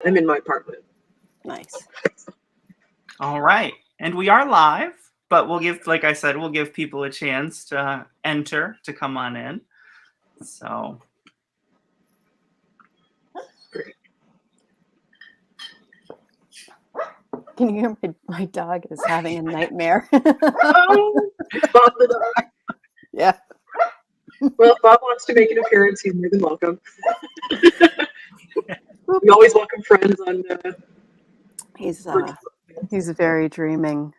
I'm in my apartment. Nice. All right. And we are live, but we'll give, like I said, we'll give people a chance to enter, to come on in. So. Great. Can you hear my dog is having a nightmare? Oh, Bob the dog. Yeah. Well, if Bob wants to make an appearance, he's more than welcome. We always welcome friends on. He's very dreaming.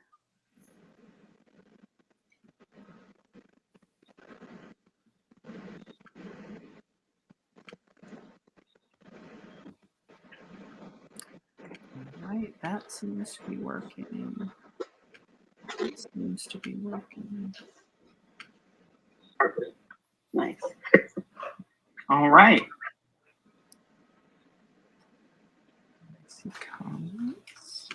Right, that seems to be working. It seems to be working. Nice. All right. Let's see comments.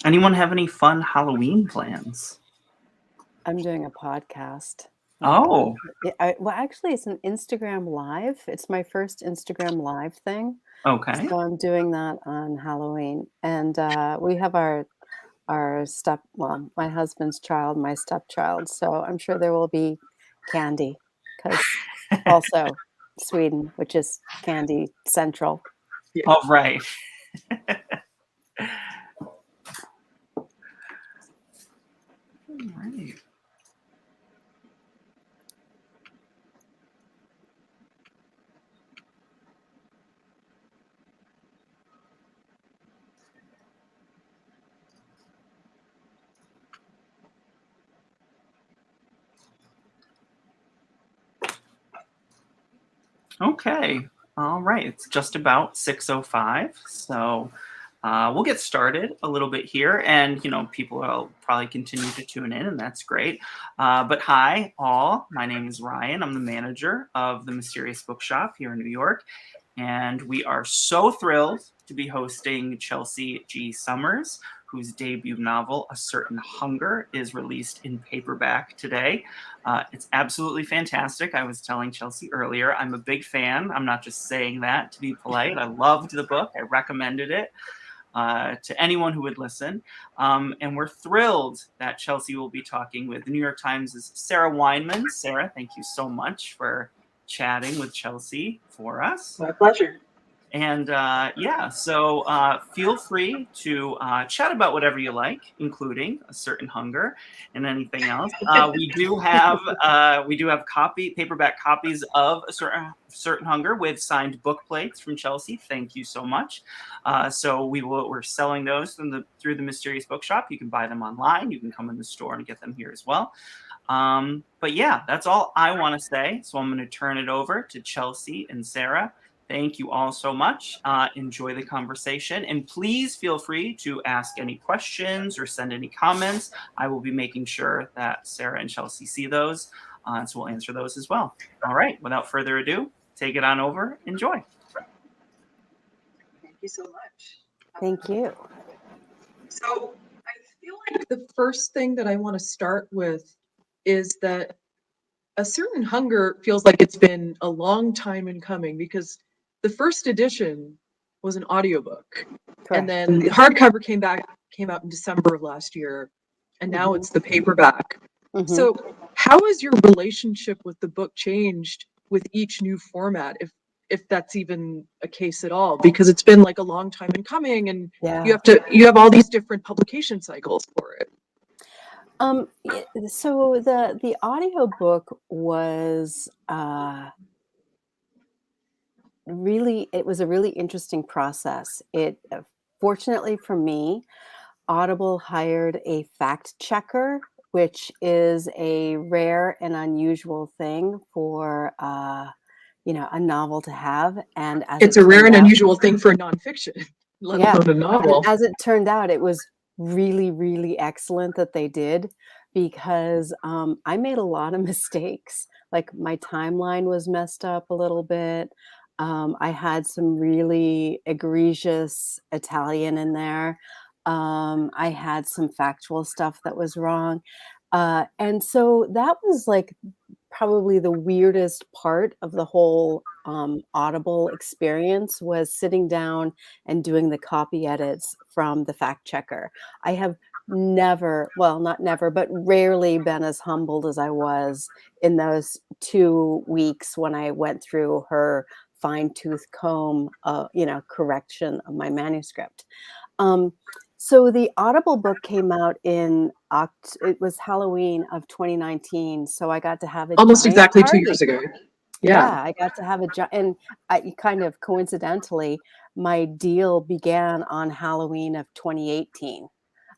Anyone have any fun Halloween plans? I'm doing a podcast. Oh. Well, actually, it's an Instagram Live. It's my first Instagram Live thing. Okay. So I'm doing that on Halloween. And we have our my husband's child, my stepchild. So I'm sure there will be candy because also Sweden, which is candy central. Yeah. Oh, right. Right. Okay. All right. It's just about 6:05. So we'll get started a little bit here. And, people will probably continue to tune in, and that's great. But hi, all. My name is Ryan. I'm the manager of the Mysterious Bookshop here in New York. And we are so thrilled to be hosting Chelsea G. Summers, whose debut novel, A Certain Hunger, is released in paperback today. It's absolutely fantastic. I was telling Chelsea earlier, I'm a big fan. I'm not just saying that to be polite. I loved the book. I recommended it to anyone who would listen. And we're thrilled that Chelsea will be talking with the New York Times' Sarah Weinman. Sarah, thank you so much for chatting with Chelsea for us. My pleasure. And so feel free to chat about whatever you like, including A Certain Hunger and anything else. We do have paperback copies of A Certain Hunger with signed book plates from Chelsea. Thank you so much. So we're selling those through the Mysterious Bookshop. You can buy them online. You can come in the store and get them here as well. But yeah, that's all I want to say. So I'm going to turn it over to Chelsea and Sarah. Thank you all so much. Enjoy the conversation. And please feel free to ask any questions or send any comments. I will be making sure that Sarah and Chelsea see those. So we'll answer those as well. All right. Without further ado, take it on over. Enjoy. Thank you so much. Thank you. So I feel like the first thing that I want to start with is that A Certain Hunger feels like it's been a long time in coming, because the first edition was an audiobook. Correct. And then the hardcover came out in December of last year, and now it's the paperback. So how has your relationship with the book changed with each new format, if that's even a case at all? Because it's been like a long time in coming, and you have all these different publication cycles for it. So the audiobook was it was a really interesting process. Fortunately for me, Audible hired a fact checker, which is a rare and unusual thing for a novel to have. And it's a rare and unusual thing for nonfiction, let alone a novel. And as it turned out, it was really, really excellent that they did, because I made a lot of mistakes. Like my timeline was messed up a little bit. I had some really egregious Italian in there. I had some factual stuff that was wrong. And so that was like probably the weirdest part of the whole Audible experience was sitting down and doing the copy edits from the fact checker. I have never, well, not never, but rarely been as humbled as I was in those 2 weeks when I went through her fine-tooth comb, correction of my manuscript. Um, so the Audible book came out in it was Halloween of 2019, so I got to have a Almost giant exactly 2 years party. ago. Yeah, Yeah. I got to have and I kind of coincidentally, my deal began on Halloween of 2018.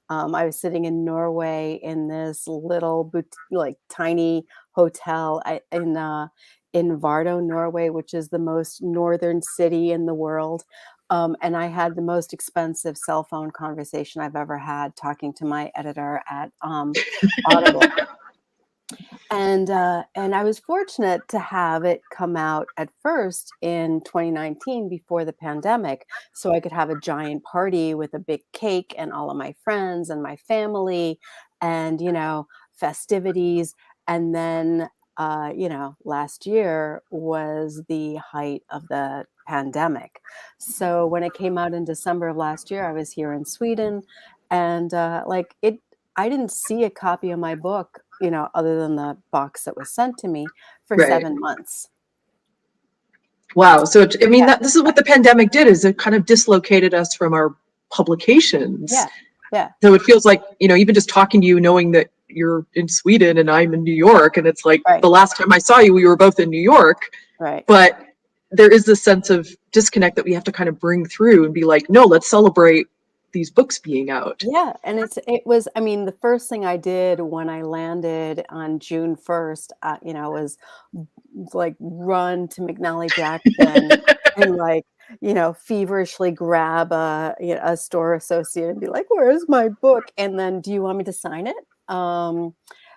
I was sitting in Norway in this little like tiny hotel in Vardo, Norway, which is the most northern city in the world. And I had the most expensive cell phone conversation I've ever had talking to my editor at Audible. And I was fortunate to have it come out at first in 2019 before the pandemic, so I could have a giant party with a big cake and all of my friends and my family and, festivities. And then, last year was the height of the pandemic. So when it came out in December of last year, I was here in Sweden and I didn't see a copy of my book, other than the box that was sent to me for Right. 7 months. Wow. So, I mean, Yeah. this is what the pandemic did, is it kind of dislocated us from our publications. Yeah. Yeah. So it feels like, even just talking to you, knowing that you're in Sweden and I'm in New York, and it's like Right. the last time I saw you, we were both in New York, Right. but there is this sense of disconnect that we have to kind of bring through and be like, no, let's celebrate these books being out. Yeah, and it was, I mean, the first thing I did when I landed on June 1st, was like run to Mcnally Jackson and feverishly grab a store associate and be like, "Where's my book?" And then, "Do you want me to sign it?"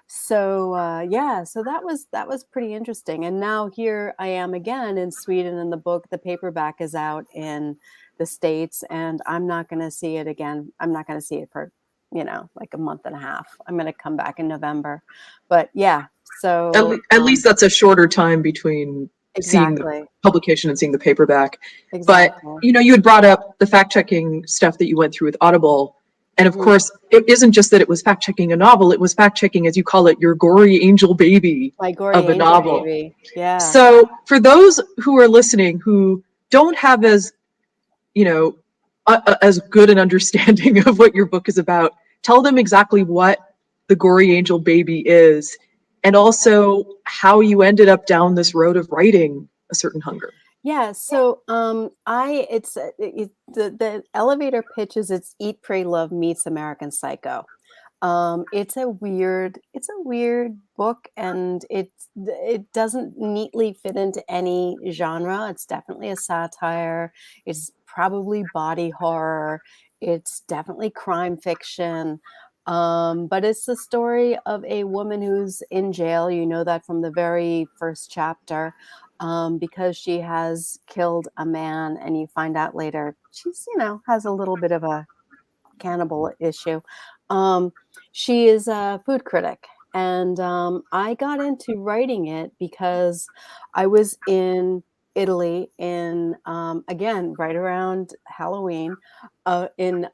So that was pretty interesting. And now here I am again in Sweden, and the paperback is out in the States, and I'm not going to see it again. I'm not going to see it for, like a month and a half. I'm going to come back in November. But yeah, so At least that's a shorter time between seeing the exactly, publication and seeing the paperback. But, exactly. you had brought up the fact checking stuff that you went through with Audible. And of Mhm. course, it isn't just that it was fact checking a novel, it was fact checking, as you call it, your gory angel baby My gory of a angel novel. baby. Yeah. So for those who are listening who don't have as, as good an understanding of what your book is about, tell them exactly what the gory angel baby is, and also how you ended up down this road of writing A Certain Hunger. Yeah, so the elevator pitch is it's Eat, Pray, Love meets American Psycho. It's a weird book, and it doesn't neatly fit into any genre. It's definitely a satire. It's probably body horror. It's definitely crime fiction. But it's the story of a woman who's in jail. You know that from the very first chapter, because she has killed a man, and you find out later she's, has a little bit of a cannibal issue. Um, she is a food critic, and I got into writing it because I was in Italy in again right around Halloween in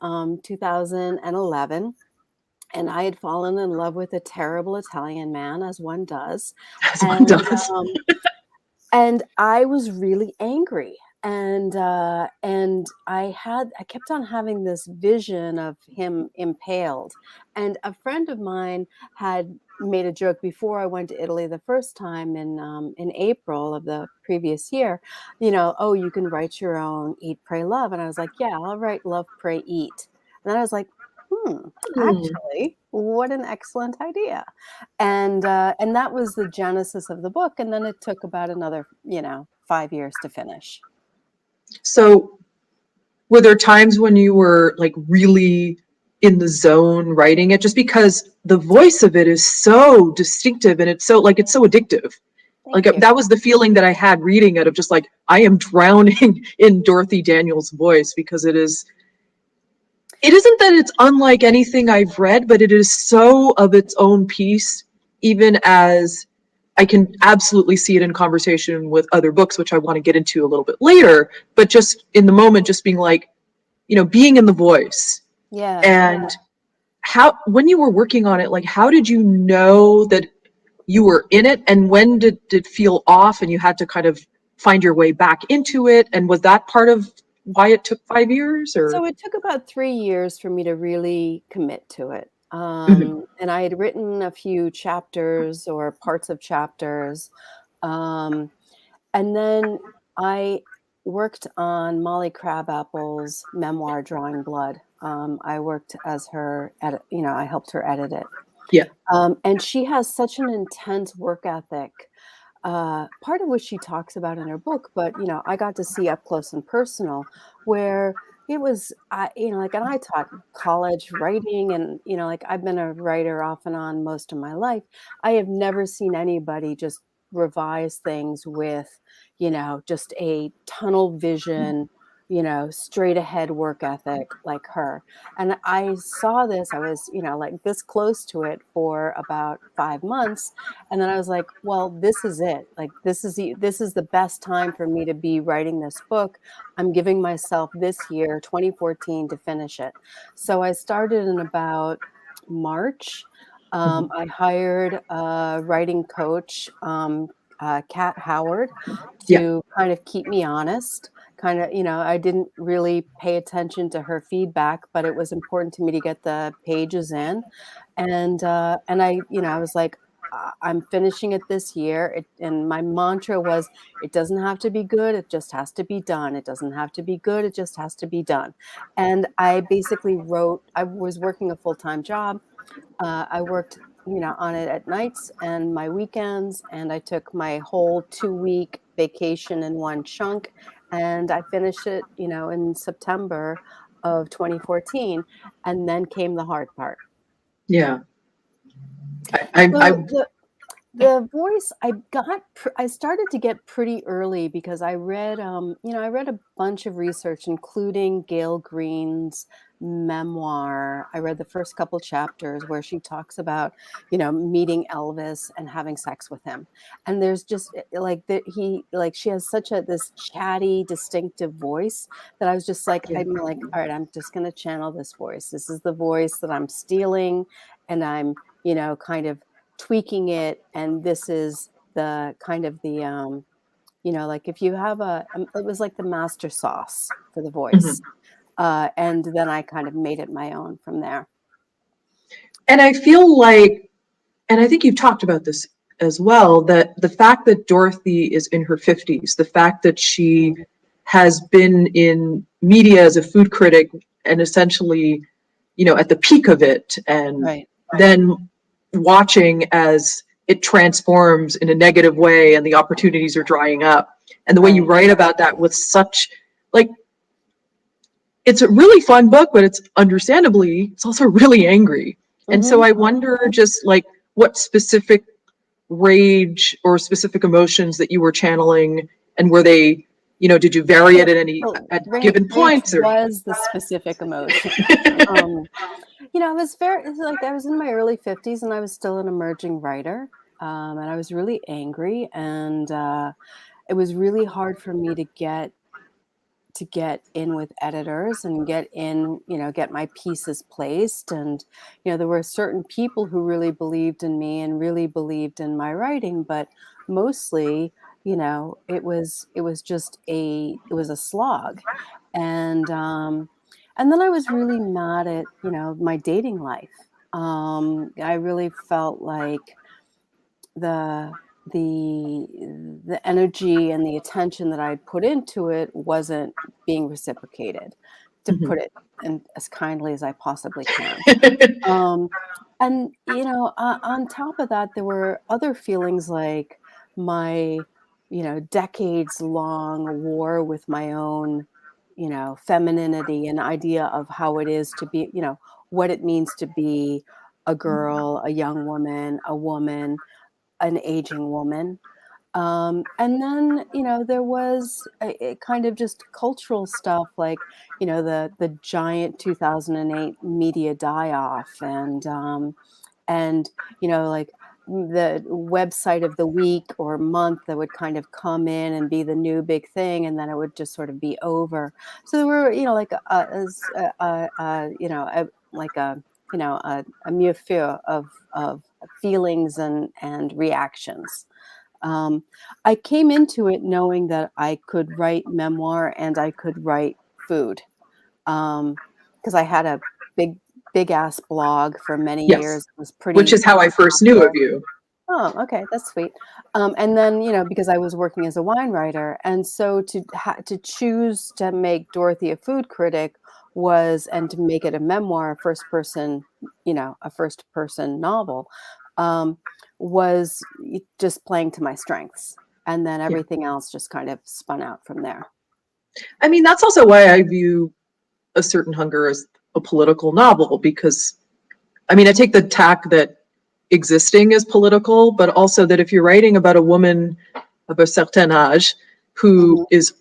2011. And I had fallen in love with a terrible Italian man, as one does. As one And does. and I was really angry. And I kept on having this vision of him impaled. And a friend of mine had made a joke before I went to Italy the first time in April of the previous year, "Oh, you can write your own Eat, Pray, Love." And I was like, "Yeah, I'll write Love, Pray, Eat." And then I was like, actually, what an excellent idea. And that was the genesis of the book, and then it took about another, 5 years to finish. So were there times when you were like really in the zone writing it, just because the voice of it is so distinctive and it's so addictive? Thank you. that was the feeling that I had reading it, of just like, I am drowning in Dorothy Daniels' voice, because it isn't that it's unlike anything I've read, but it is so of its own piece, even as I can absolutely see it in conversation with other books, which I want to get into a little bit later, but just in the moment, just being like, being in the voice. Yeah. And when you were working on it, like, how did you know that you were in it, and when did it feel off and you had to kind of find your way back into it? And was that part of why it took 5 years, or? So it took about 3 years for me to really commit to it. Mhm. And I had written a few chapters or parts of chapters. Um, and then I worked on Molly Crabapple's memoir, Drawing Blood. I worked as her edit, I helped her edit it. Yeah. And she has such an intense work ethic, part of which she talks about in her book, but I got to see up close and personal, where it was, like, and I taught college writing, and like, I've been a writer off and on most of my life. I have never seen anybody just revise things with, just a tunnel vision, straight ahead work ethic like her. And I saw this, I was, like, this close to it for about 5 months. And then I was like, well, this is it. Like, this is the best time for me to be writing this book. I'm giving myself this year, 2014, to finish it. So I started in about March. Mhm. I hired a writing coach, Kat Howard, Yeah. to kind of keep me honest. Kind of, I didn't really pay attention to her feedback, but it was important to me to get the pages in. And I was like, I'm finishing it this year. And my mantra was, it doesn't have to be good. It just has to be done. It doesn't have to be good. It just has to be done. And I basically I was working a full-time job. I worked, on it at nights and my weekends, and I took my whole 2-week vacation in one chunk, and I finished it, in September of 2014, and then came the hard part. Yeah. I So the voice I started to get pretty early, because I read, I read a bunch of research, including Gail Green's memoir. I read the first couple chapters where she talks about, meeting Elvis and having sex with him. And there's just like that she has such this chatty, distinctive voice that I was just like, Yeah. I'm like, all right, I'm just going to channel this voice. This is the voice that I'm stealing, and I'm, kind of tweaking it, and this is the kind of the like, if you have it was like the master sauce for the voice. Mhm. And then I kind of made it my own from there. And I feel like, and I think you've talked about this as well, that the fact that Dorothy is in her 50s, the fact that she has been in media as a food critic, and essentially, at the peak of it, and Right. then watching as it transforms in a negative way and the opportunities are drying up. And the way you Right. write about that with such, like, it's a really fun book, but it's also really angry. And so Hmm. I wonder, just like, what specific rage or specific emotions that you were channeling, and were they, did you vary it Well, at given rage points, or? was the specific emotion. um I was it's like, I was in my early 50s, and I was still an emerging writer. And I was really angry, and it was really hard for me to get in with editors and get my pieces placed. And, there were certain people who really believed in me and really believed in my writing, but mostly, it was a slog. And, and then I was really mad at, my dating life. I really felt like the the energy and the attention that I'd put into it wasn't being reciprocated, to Mhm. put it in as kindly as I possibly can. Um, and on top of that, there were other feelings, like my, decades long war with my own, femininity, and idea of how it is to be, what it means to be a girl, a young woman, a woman, an aging woman. And then, there was a kind of just cultural stuff like, the giant 2008 media die-off and, like the website of the week or month that would kind of come in and be the new big thing, and then it would just sort of be over. So there were, like like a milieu of feelings and reactions. I came into it knowing that I could write memoir and I could write food, because I had a big ass blog for many Yes, years. It was which pretty is how I first knew of popular. you. Oh, okay, that's sweet. And then, because I was working as a wine writer, and so to choose to make Dorothy a food critic and to make it a memoir, a first person novel, um, was just playing to my strengths, and then Yeah. everything else just kind of spun out from there. I mean, that's also why I view A Certain Hunger as a political novel, because, I mean, I take the tack that existing is political, but also that if you're writing about a woman of a certain age who Hmm. is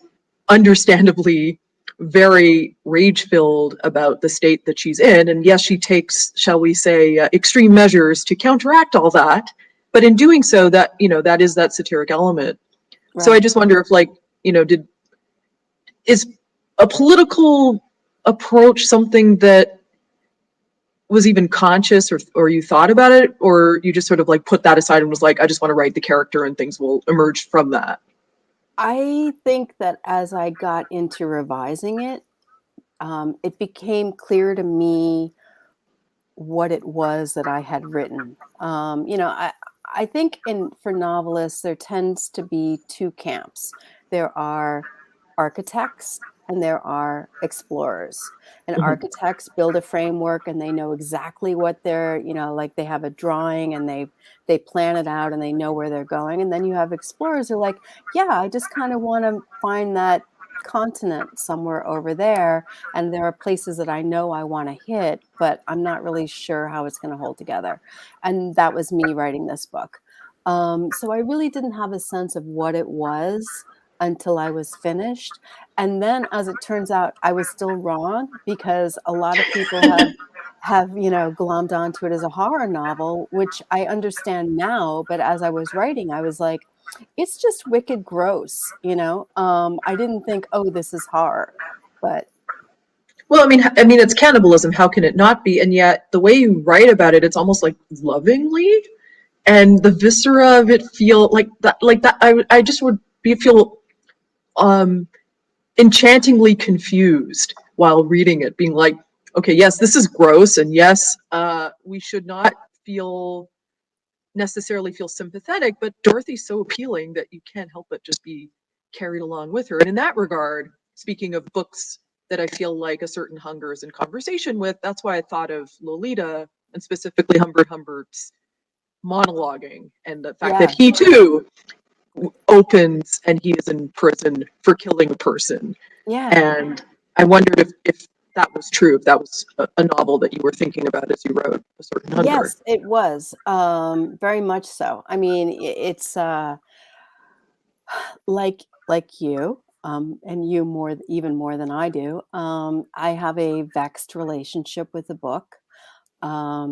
understandably very rage filled about the state that she's in, and yes, she takes, shall we say, extreme measures to counteract all that, but in doing so, that, that is that satiric element. So I Right. just wonder if, like, is a political approach something that was even conscious, or you thought about it, or you just sort of like put that aside and was like, I just want to write the character and things will emerge from that? I think that as I got into revising it, it became clear to me what it was that I had written. I think for novelists there tends to be two camps. There are architects and there are explorers. And Mhm. architects build a framework and they know exactly what they're, like they have a drawing and they plan it out and they know where they're going. And then you have explorers who are like, yeah, I just kind of want to find that continent somewhere over there, and there are places that I know I want to hit, but I'm not really sure how it's going to hold together. And that was me writing this book. So I really didn't have a sense of what it was until I was finished. And then, as it turns out, I was still wrong, because a lot of people have glommed onto it as a horror novel, which I understand now. But as I was writing, I was like, it's just wicked gross. I didn't think, oh, this is horror, but Well, I mean, it's cannibalism. How can it not be? And yet, the way you write about it, it's almost like lovingly, and the viscera of it feel like that. Like that, I just would feel um, enchantingly confused while reading it, being like, okay, yes, this is gross, and yes, we should not feel necessarily feel sympathetic, but Dorothy's so appealing that you can't help but just be carried along with her. And in that regard, speaking of books that I feel like A Certain Hunger is in conversation with, that's why I thought of Lolita, and specifically Humbert Humbert's monologuing, and the fact that yeah, he too opens and he is in prison for killing a person. yeah. And I wondered if that was true, if that was a novel that you were thinking about as you wrote A Certain Hunger. Yes, it was, very much so. I mean, it's, like you, and you even more than I do. I have a vexed relationship with the book, but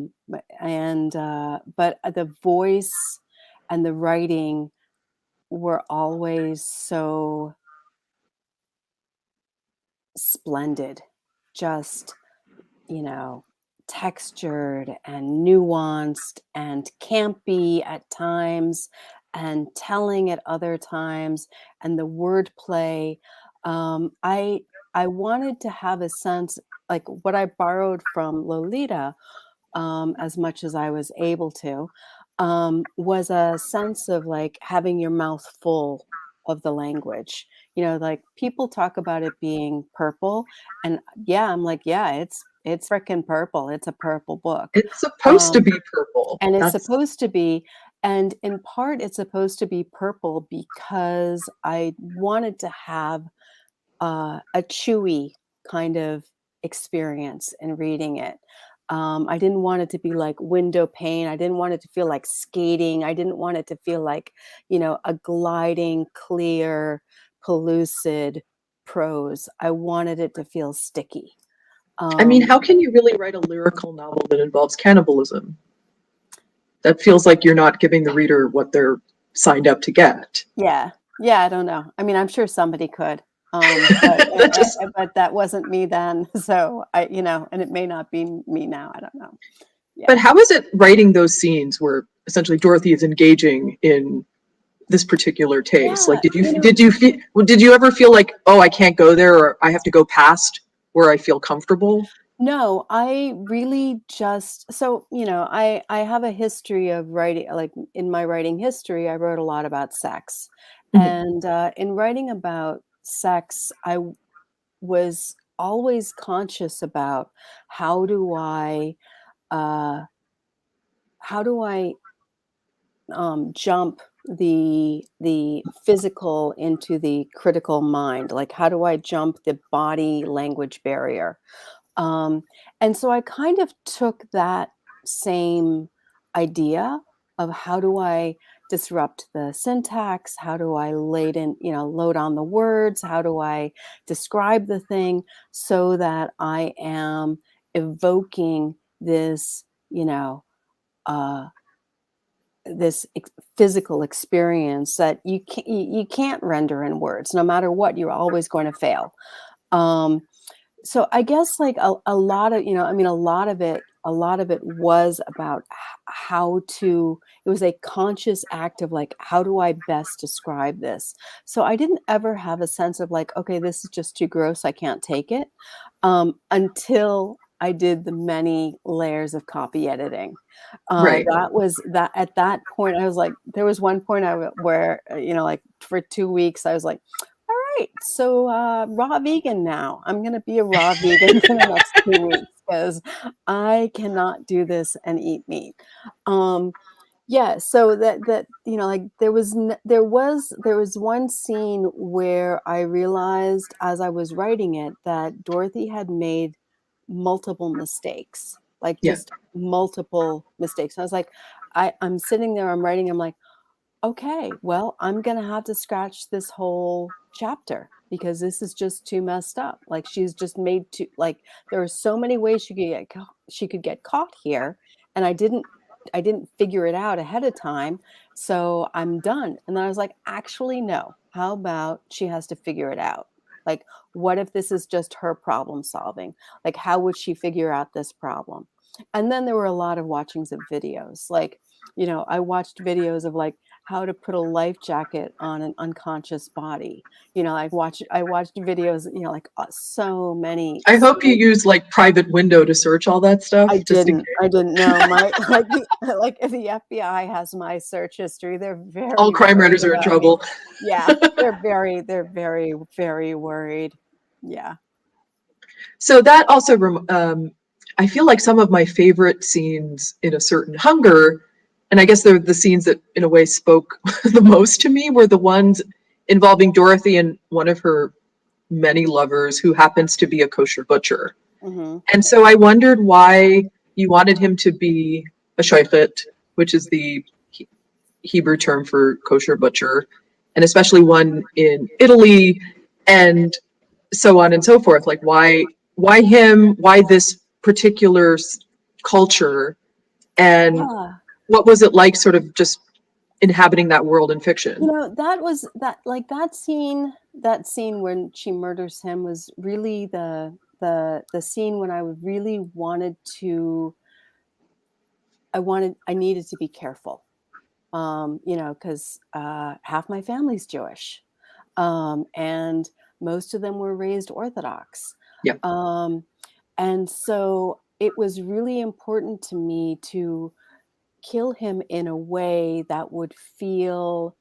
the voice and the writing were always so splendid, just, you know, textured and nuanced and campy at times and telling at other times, and the wordplay. I wanted to have a sense, like what I borrowed from Lolita, as much as I was able to, was a sense of like having your mouth full of the language. Like people talk about it being purple, and yeah, I'm like, yeah, it's freaking purple. It's a purple book. It's supposed to Um, be purple. and it's That's supposed to be, and in part, it's supposed to be purple because I wanted to have a chewy kind of experience in reading it. I didn't want it to be like window pane. I didn't want it to feel like skating. I didn't want it to feel like, a gliding, clear, pellucid prose. I wanted it to feel sticky. I mean, how can you really write a lyrical novel that involves cannibalism? That feels like you're not giving the reader what they're signed up to get. Yeah. Yeah, I don't know. I mean, I'm sure somebody could. That just, But that wasn't me then. So and it may not be me now. I don't know. Yeah. but how is it writing those scenes where essentially Dorothy is engaging in this particular taste? Like, Yeah, did you ever feel like, oh, I can't go there, or I have to go past where I feel comfortable? no, I really just I have a history of writing. Like in my writing history, I wrote a lot about sex, Mhm. and in writing about sex, was always conscious about how do I uh, how do I jump the physical into the critical mind? Like, how do I jump the body language barrier? Um, and so I kind of took that same idea of how do I disrupt the syntax? How do I load on the words? How do I describe the thing so that I am evoking this, uh, physical experience that you can't render in words. No matter what, you're always going to fail. Um, so I guess like a lot of, I mean, a lot of it was about how to, it was a conscious act of like, how do I best describe this? So I didn't ever have a sense of like, okay, this is just too gross. I can't take it. Until I did the many layers of copy editing. Right. That was that at that point, I was like, there was one point where, like for 2 weeks, I was like, all right, so raw vegan now. I'm going to be a raw vegan for the next 2 weeks because I cannot do this and eat meat. Um, yeah, so that like there was one scene where I realized as I was writing it that Dorothy had made multiple mistakes, like Yeah. just multiple mistakes. I was like, I'm sitting there, I'm writing, I'm like, okay, well, I'm gonna have to scratch this whole chapter because this is just too messed up. Like she's just made too like there are so many ways she could get caught here, and I didn't figure it out ahead of time, so I'm done. And then I was like, actually, no. How about she has to figure it out? Like, what if this is just her problem solving? Like, how would she figure out this problem? And then there were a lot of watchings of videos. Like, I watched videos of like how to put a life jacket on an unconscious body. I watched videos, like so many, I so hope you use like private window to search all that stuff, just in case. I didn't know my like the FBI has my search history. They're All very crime worried writers are in about me. trouble. Yeah, they're very, very worried. Yeah. So that also, I feel like some of my favorite scenes in A Certain Hunger, and I guess they're the scenes that in a way spoke the most to me, were the ones involving Dorothy and one of her many lovers who happens to be a kosher butcher. Hmm. And so I wondered why you wanted him to be a shaykhit, which is the Hebrew term for kosher butcher, and especially one in Italy, and so on and so forth. Like why him? Why this particular culture? And Yeah. what was it like, sort of just inhabiting that world in fiction? That was that scene when she murders him was really the scene when I really wanted to I needed to be careful. Because half my family's Jewish, and most of them were raised Orthodox. Yeah. Um, and so it was really important to me to kill him in a way that would feel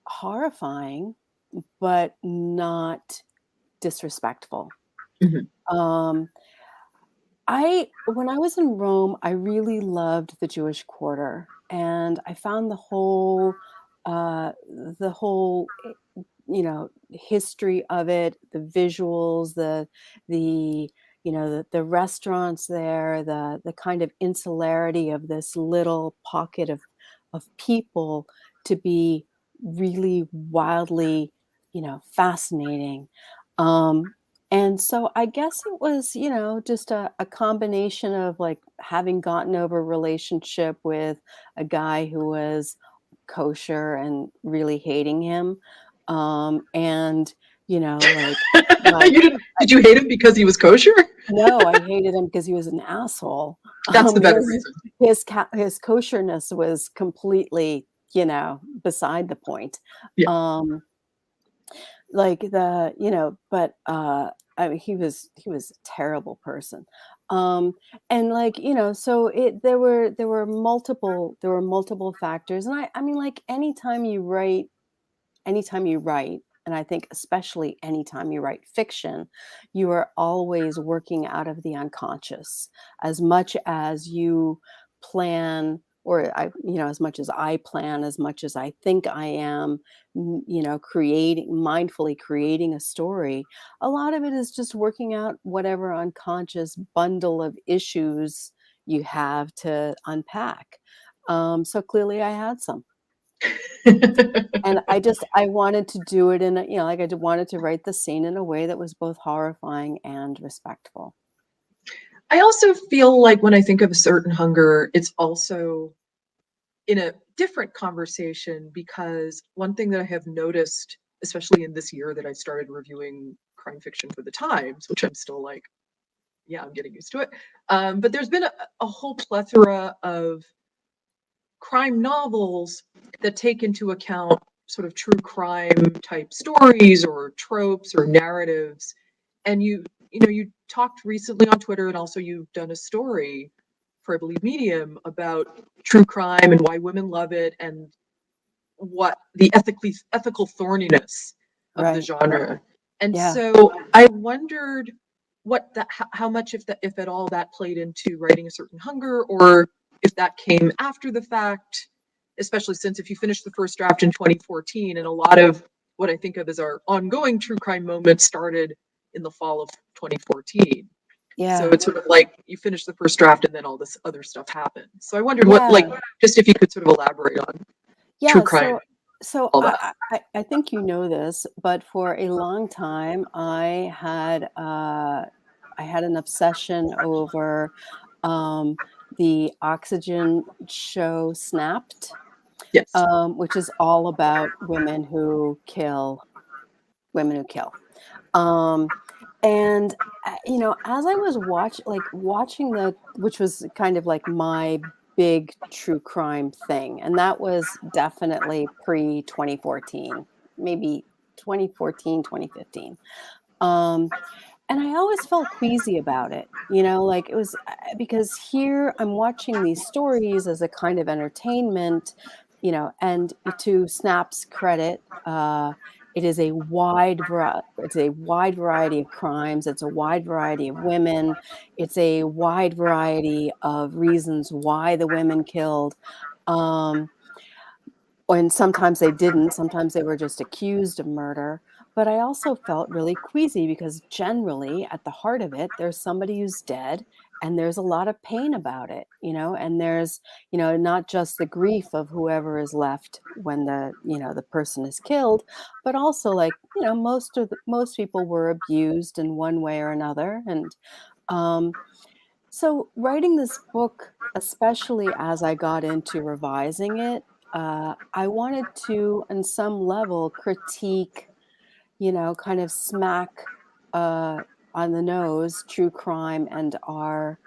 horrifying, but not disrespectful. Mhm. Um, when I was in Rome, I really loved the Jewish Quarter, and I found the whole history of it, the visuals, the the restaurants there, the kind of insularity of this little pocket of people to be really wildly, fascinating. Um, and so I guess it was, just a combination of like having gotten over a relationship with a guy who was kosher and really hating him. And, like my Did you hate him because he was kosher? no, I hated him because he was an asshole. That's the better His reason. his kosherness was completely, beside the point. Yeah. Like but I mean, he was a terrible person. And like, so there were multiple factors. And I mean, like anytime you write, and I think especially anytime you write fiction, you are always working out of the unconscious as much as you plan, or as much as I plan, as much as I think I am, mindfully creating a story. A lot of it is just working out whatever unconscious bundle of issues you have to unpack. So clearly I had some. And I wanted to do it in like I wanted to write the scene in a way that was both horrifying and respectful. I also feel like when I think of a certain hunger, it's also in a different conversation, because one thing that I have noticed, especially in this year that I started reviewing crime fiction for the Times, which I'm still like, yeah, I'm getting used to it. But there's been a whole plethora of crime novels that take into account sort of true crime type stories or tropes or narratives. And you talked recently on Twitter, and also you've done a story for, I believe, Medium, about true crime and why women love it, and what the ethical thorniness of the Right. genre. And Yeah. so I wondered how much, if at all, that played into writing a certain hunger, or if that came after the fact, especially since if you finished the first draft in 2014, and a lot of what I think of as our ongoing true crime moments started in the fall of 2014. So Yeah. it's sort of like you finish the first draft and then all this other stuff happens. So I wondered Yeah. just if you could sort of elaborate on true Yeah. crime, So all that. I think you know this, but for a long time I had an obsession over the Oxygen show Snapped, Yes. which is all about women who kill. Um, and as I was watching which was kind of like my big true crime thing, and that was definitely pre 2014, maybe 2014, 2015. Um, and I always felt queasy about it, like it was because here I'm watching these stories as a kind of entertainment, and to Snap's credit, it's a wide variety of crimes, it's a wide variety of women, it's a wide variety of reasons why the women killed. Um, and sometimes they didn't, sometimes they were just accused of murder. But I also felt really queasy because generally at the heart of it, there's somebody who's dead and there's a lot of pain about it, and there's, not just the grief of whoever is left when the person is killed, but also like, most people were abused in one way or another. And um, so writing this book, especially as I got into revising it, I wanted to, on some level, critique, kind of smack on the nose true crime and our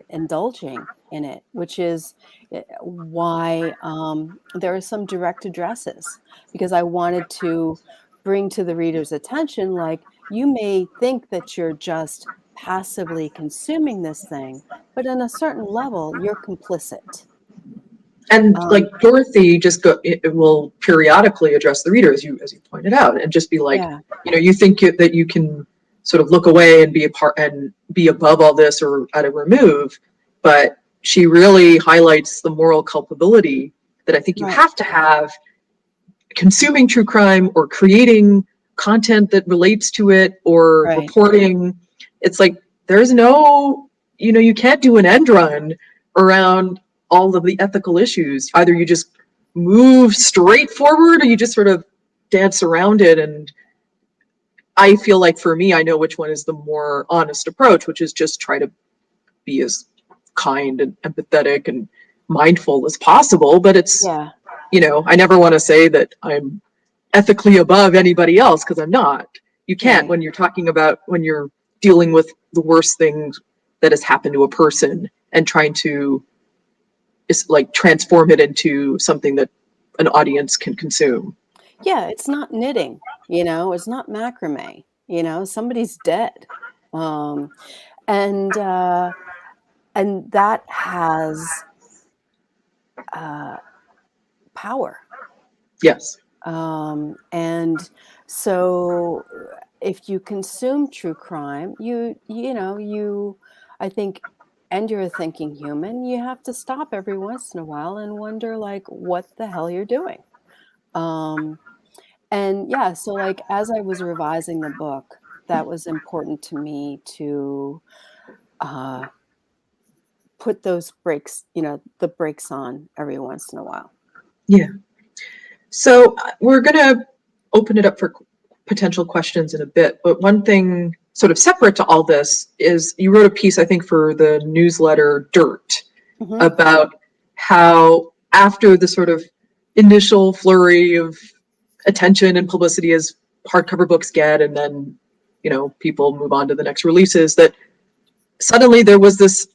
indulging in it, which is why there are some direct addresses, because I wanted to bring to the reader's attention, like, you may think that you're just passively consuming this thing, but on a certain level, you're complicit. And like Um, Dorothy it will periodically address the reader, as you pointed out, and just be like, yeah, you think that you can sort of look away and be a part and be above all this or at a remove, but she really highlights the moral culpability that I think you right, have to have consuming true crime or creating content that relates to it or right, reporting. it's like, there's no, you can't do an end run around all of the ethical issues. Either you just move straight forward or you just sort of dance around it. And I feel like for me, I know which one is the more honest approach, which is just try to be as kind and empathetic and mindful as possible. But it's, Yeah. I never want to say that I'm ethically above anybody else, because I'm not. You can't, Right. when you're dealing with the worst things that has happened to a person and trying to transform it into something that an audience can consume. Yeah, it's not knitting, it's not macrame, somebody's dead. Um, and that has power. Yes. And so if you consume true crime, I think, and you're a thinking human, you have to stop every once in a while and wonder, like, what the hell you're doing. And yeah, so like as I was revising the book, that was important to me to uh, put those brakes, the brakes on every once in a while. Yeah. So we're going to open it up for potential questions in a bit. But one thing sort of separate to all this is you wrote a piece, I think, for the newsletter Dirt Mm-hmm. about how after the sort of initial flurry of attention and publicity as hardcover books get, and then, people move on to the next releases, that suddenly there was this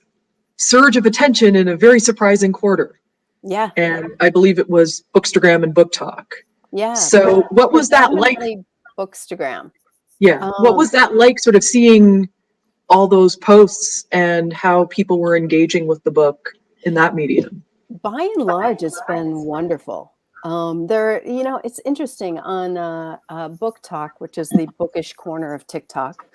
surge of attention in a very surprising quarter. Yeah. And I believe it was Bookstagram and Book Talk. Yeah. So what was that like? Predominantly Bookstagram. Yeah. What was that like, sort of seeing all those posts and how people were engaging with the book in that medium? By and large, it's been wonderful. It's interesting on Book Talk, which is the bookish corner of TikTok.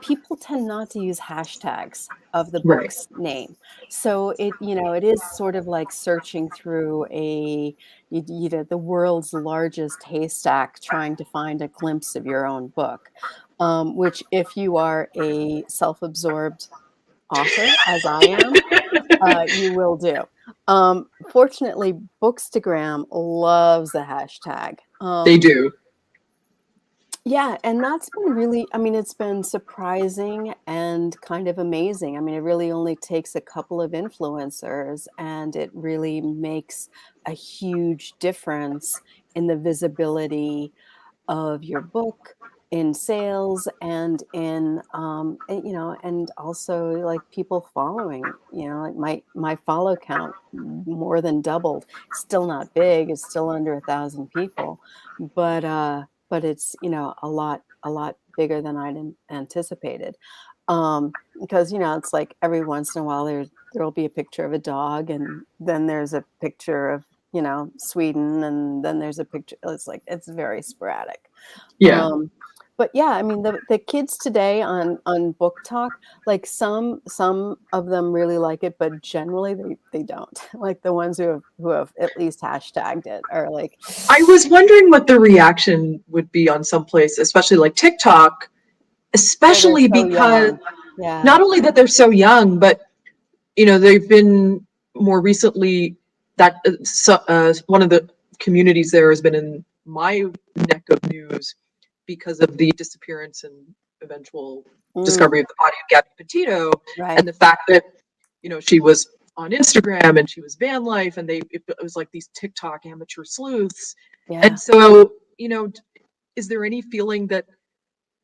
People tend not to use hashtags of the Right. book's name, so it is sort of like searching through the world's largest haystack, trying to find a glimpse of your own book. Which, if you are a self-absorbed author, as I am, you will do. Fortunately, Bookstagram loves the hashtag. They do. Yeah, and that's been really, it's been surprising and kind of amazing. It really only takes a couple of influencers, and it really makes a huge difference in the visibility of your book, in sales, and and also like people following. Like my follow count more than doubled. Still not big, it's still under 1,000 people, but it's a lot bigger than I'd anticipated. Because it's like every once in a while there'll be a picture of a dog, and then there's a picture of Sweden, and then there's a picture. It's like it's very sporadic. Yeah. But yeah, the kids today on Book Talk, like some of them really like it, but generally they don't. Like the ones who have at least hashtagged it are like, I was wondering what the reaction would be on some place, especially like TikTok, especially so because young. Yeah. not only that they're so young, but they've been more recently that one of the communities there has been in my neck of news because of the disappearance and eventual discovery of the body of Gabby Petito, Right. and the fact that she was on Instagram and she was van life, and it was like these TikTok amateur sleuths. Yeah. And so is there any feeling that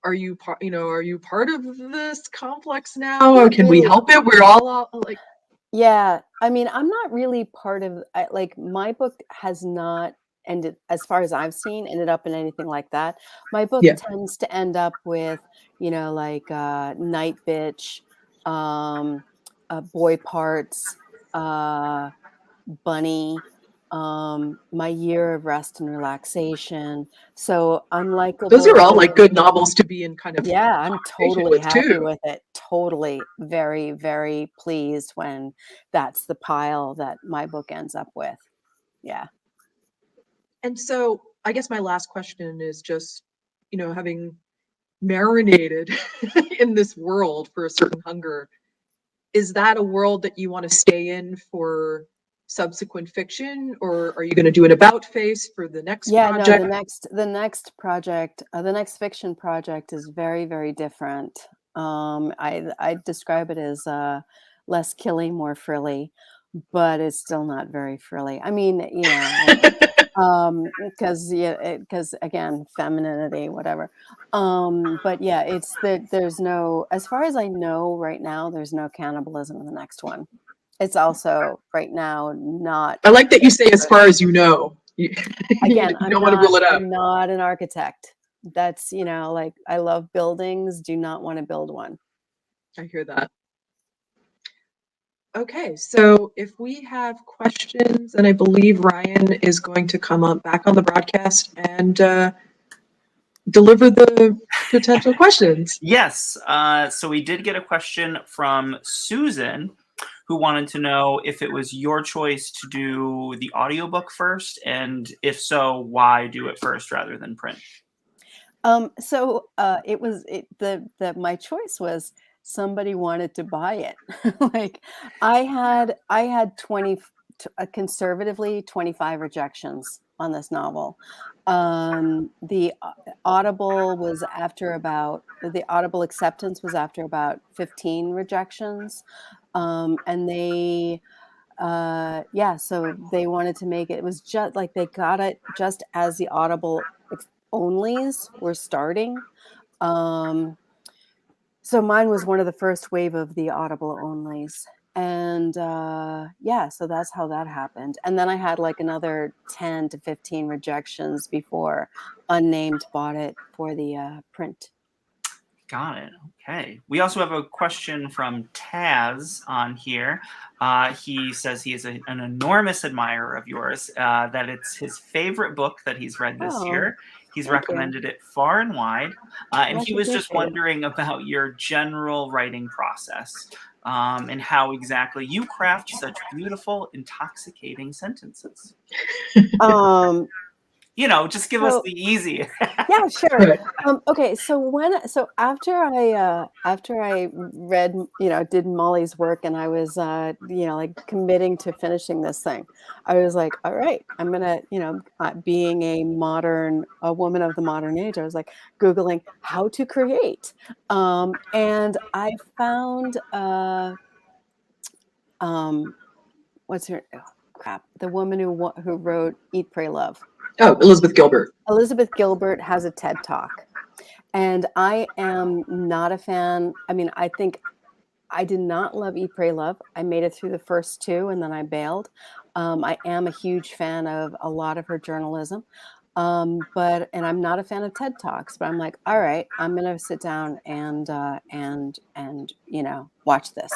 are you part of this complex now, or can we help it? We're all like, yeah, I'm not really part of, like, my book has not ended, as far as I've seen, ended up in anything like that. My book yeah. tends to end up with, like Night Bitch, Boy Parts, Bunny, My Year of Rest and Relaxation. So Those are all Unlikable. like good novels to be in kind of Yeah, I'm conversation totally with happy too. with it. Totally, very, very pleased when that's the pile that my book ends up with. Yeah. And so I guess my last question is just, having marinated in this world for a certain hunger, is that a world that you want to stay in for subsequent fiction, or are you going to do an about face for the next Yeah, no, project? the next project, the next fiction project is very, very different. I describe it as less killy, more frilly, but it's still not very frilly. I mean, because because again, femininity, whatever. But yeah, it's that there's no, as far as I know right now, there's no cannibalism in the next one. It's also right now not. I like that you say as far as you know. You, Again, you don't want to rule it out. I'm not an architect. That's, like I love buildings, do not want to build one. I hear that. Okay, so if we have questions, and I believe Ryan is going to come up back on the broadcast and deliver the potential questions. Yes. So we did get a question from Susan, who wanted to know if it was your choice to do the audiobook first, and if so, why do it first rather than print? It was my choice was somebody wanted to buy it. Like I had 20 conservatively 25 rejections on this novel. The Audible acceptance was after about 15 rejections. And they so they wanted to make it. It was just like they got it just as the Audible onlys were starting. So mine was one of the first wave of the Audible onlys. And so that's how that happened. And then I had like another 10 to 15 rejections before Unnamed bought it for the print. Got it. Okay. We also have a question from Taz on here. He says he is an enormous admirer of yours, that it's his favorite book that he's read this year. He's recommended it far and wide. And he was just wondering about your general writing process, and how exactly you craft such beautiful, intoxicating sentences. Just give us the easy. Yeah, sure. Okay, so after I read, did Molly's work, and I was like committing to finishing this thing, I was like, all right, I'm gonna, being a woman of the modern age, I was like Googling how to create, and I found what's her the woman who wrote Eat, Pray, Love. Oh, Elizabeth Gilbert. Elizabeth Gilbert has a TED Talk, and I am not a fan. I mean, I think I did not love Eat, Pray, Love. I made it through the first two, and then I bailed. I am a huge fan of a lot of her journalism, and I'm not a fan of TED Talks. But I'm like, all right, I'm gonna sit down and watch this.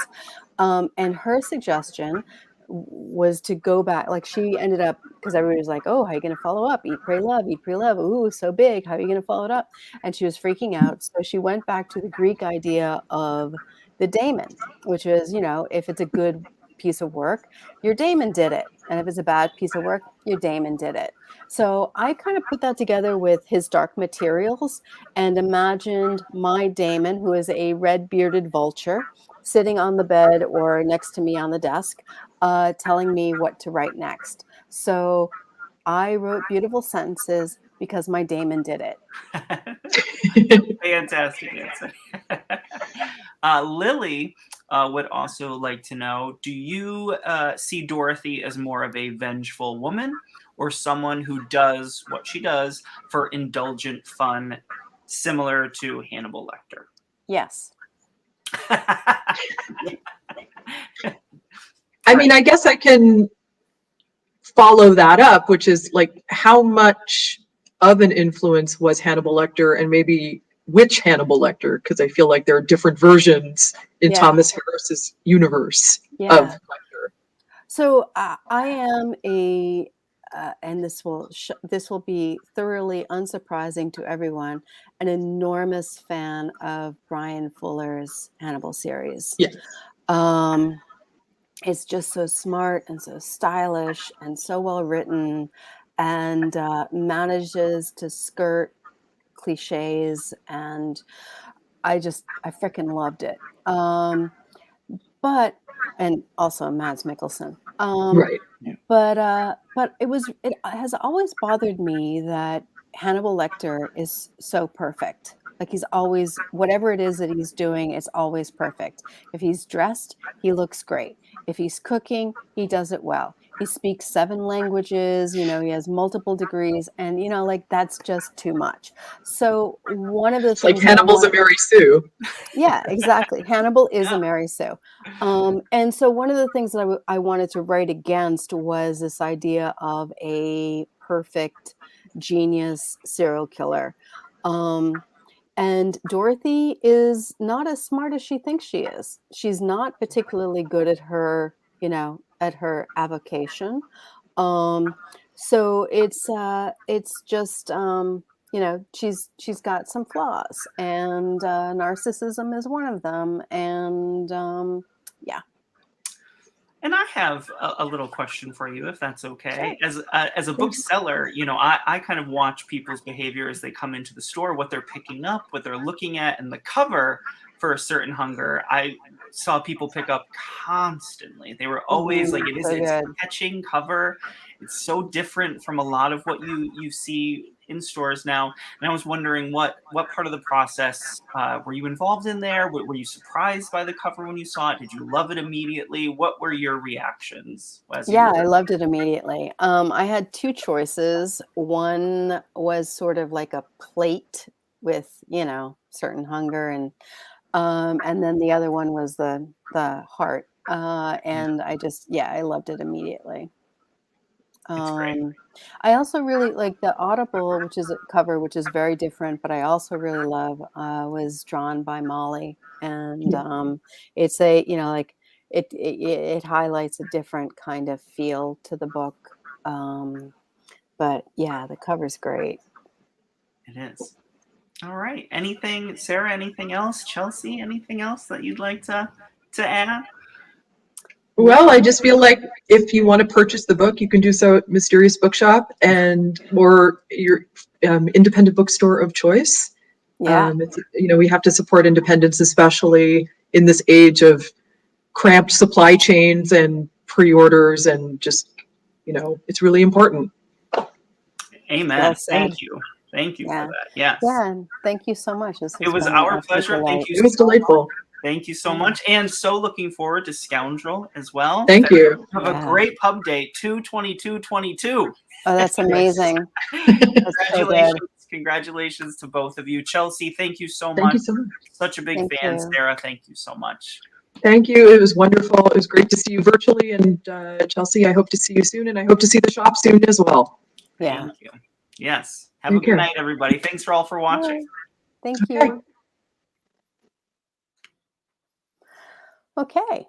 And her suggestion was to go back. Like she ended up, because everybody was like, oh, how are you going to follow up? Eat, Pray, Love, Eat, Pray, Love. Ooh, so big. How are you going to follow it up? And she was freaking out. So she went back to the Greek idea of the daemon, which is, if it's a good piece of work, your daemon did it. And if it's a bad piece of work, your daemon did it. So I kind of put that together with his Dark Materials and imagined my daemon, who is a red bearded vulture, sitting on the bed or next to me on the desk, telling me what to write next. So I wrote beautiful sentences because my daemon did it. Fantastic answer. Lily would also like to know, do you see Dorothy as more of a vengeful woman, or someone who does what she does for indulgent fun, similar to Hannibal Lecter? Yes. I mean, I guess I can follow that up, which is like, how much of an influence was Hannibal Lecter, and maybe which Hannibal Lecter? Because I feel like there are different versions in Thomas Harris's universe of Lecter. So I am and this will be thoroughly unsurprising to everyone, an enormous fan of Brian Fuller's Hannibal series. Yes. It's just so smart and so stylish and so well written, and manages to skirt cliches, and I freaking loved it. But and also Mads Mikkelsen. Right. But it has always bothered me that Hannibal Lecter is so perfect. Like he's always whatever it is that he's doing, it's always perfect. If he's dressed, he looks great. If he's cooking, he does it well. He speaks 7 languages, you know, he has multiple degrees, and you know, like that's just too much. So one of the It's like things that I Hannibal's a want Mary Sue. yeah, exactly. Hannibal is a Yeah. Mary Sue. And so one of the things that I wanted to write against was this idea of a perfect genius serial killer. Um, and Dorothy is not as smart as she thinks she is. She's not particularly good at her, you know, at her avocation. Um, so it's just you know, she's got some flaws, and narcissism is one of them. And yeah, And I have a little question for you, if that's sure. okay. As a Please. bookseller, you know, I kind of watch people's behavior as they come into the store, what they're picking up, what they're looking at, and the cover for a certain hunger. I saw people pick up constantly. They were always like, So it's a good. catching cover. It's so different from a lot of what you see in stores now. And I was wondering what part of the process were you involved in there? Were you surprised by the cover when you saw it? Did you love it immediately? What were your reactions as you Yeah, were? I loved it immediately. I had 2 choices. One was sort of like a plate with, you know, certain hunger, and then the other one was the heart. Yeah, And I loved it immediately. it's great. Um, I also really like the Audible, which is a cover, which is very different, but I also really love, was drawn by Molly. And Yeah. it's a, you know, like it highlights a different kind of feel to the book. Um, but yeah, the cover's great. It is. All right. Anything, Sarah? Anything else? Chelsea? Anything else that you'd like to add? Well, I just feel like if you want to purchase the book, you can do so at Mysterious Bookshop and or your independent bookstore of choice. Yeah. It's, you know, we have to support independence, especially in this age of cramped supply chains and pre-orders, and just, you know, it's really important. Well Amen. said. Thank you. Thank you for Yeah. that. Yes. Yeah. And thank you so much. This It has was been an our absolute pleasure. Thank delight. you It was so much. delightful. Thank you so Yeah. much. And so looking forward to Scoundrel as well. Thank you. Have a Yeah. great pub day, 2/22/22. Oh, that's amazing. That's so good. Congratulations. Congratulations to both of you. Chelsea, thank you so Thank much. you so much. Such a big Thank fan. you. Sarah, thank you so much. Thank you. It was wonderful. It was great to see you virtually. And Chelsea, I hope to see you soon. And I hope to see the shop soon as well. Yeah. Thank you. Yes. Have a Take good care. night, everybody. Thanks for all for All watching. right. Thank Okay. you. Okay.